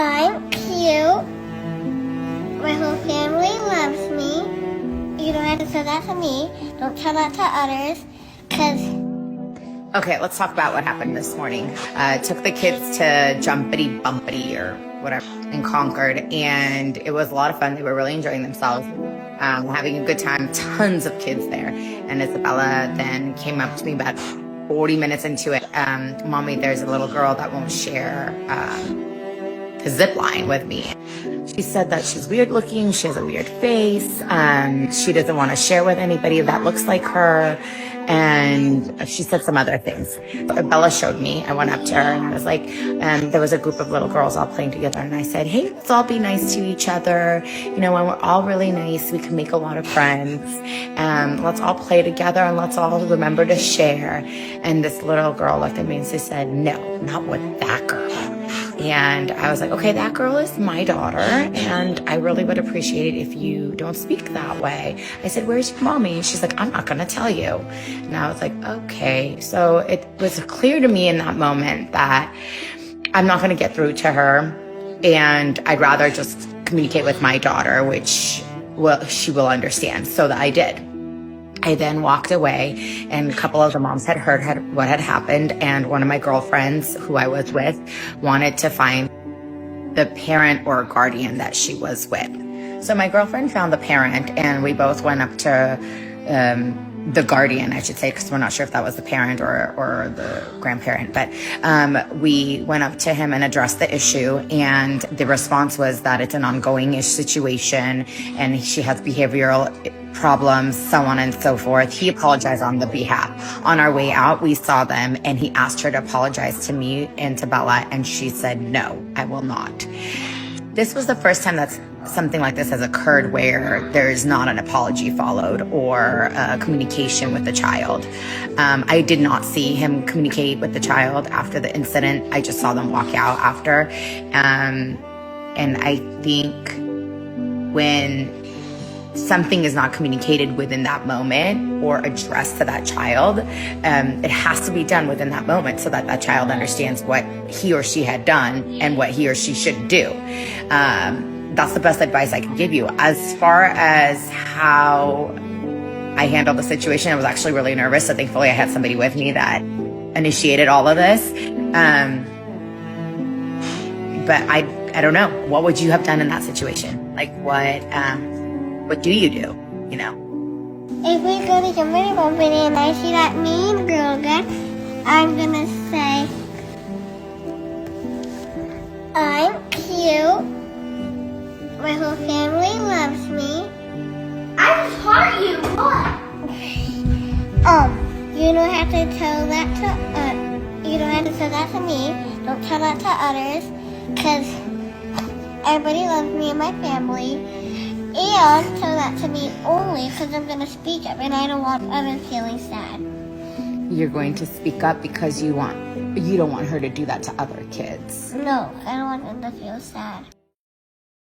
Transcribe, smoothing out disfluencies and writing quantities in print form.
I'm cute. My whole family loves me. You don't have to say that to me. Don't tell that to others, because... Okay, let's talk about what happened this morning. Took the kids to Jumpity Bumpity or whatever in Concord, and it was a lot of fun. They were really enjoying themselves, having a good time. Tons of kids there. And Isabella then came up to me about 40 minutes into it. Mommy, there's a little girl that won't share the zip line with me. She said that she's weird looking, she has a weird face, she doesn't want to share with anybody that looks like her, and she said some other things. Bella showed me. I went up to her and I was like, there was a group of little girls all playing together, and I said, hey, let's all be nice to each other. You know, when we're all really nice, we can make a lot of friends. Let's all play together and let's all remember to share. And this little girl looked at me and she said, no, not with that girl. And I was like, okay, that girl is my daughter, and I really would appreciate it if you don't speak that way. I said, where's your mommy? And she's like, I'm not going to tell you. And I was like, okay. So it was clear to me in that moment that I'm not going to get through to her, and I'd rather just communicate with my daughter, which she will understand. So that I did. I then walked away, and a couple of the moms had heard what had happened, and one of my girlfriends who I was with wanted to find the parent or guardian that she was with. So my girlfriend found the parent, and we both went up to the guardian, I should say, because we're not sure if that was the parent or the grandparent. But we went up to him and addressed the issue, and the response was that it's an ongoing-ish situation, and she has behavioral problems, so on and so forth. He apologized on the behalf. On our way out, we saw them, and he asked her to apologize to me and to Bella, and she said, no, I will not. This was the first time that something like this has occurred where there's not an apology followed or communication with the child. I did not see him communicate with the child after the incident. I just saw them walk out after. And I think when something is not communicated within that moment or addressed to that child, it has to be done within that moment so that that child understands what he or she had done and what he or she should do. That's the best advice I can give you. As far as how I handled the situation, I was actually really nervous. So thankfully I had somebody with me that initiated all of this. But I don't know. What would you have done in that situation? Like what do you do, you know? If we go to Jumpity Bumpity and I see that mean girl again, I'm gonna say, I'm cute. My whole family loves me. I just heard you. What? You don't have to tell that to you don't have to tell that to me. Don't tell that to others, because everybody loves me and my family. And tell that to me only because I'm going to speak up and I don't want others feeling sad. You're going to speak up because you don't want her to do that to other kids. No, I don't want them to feel sad.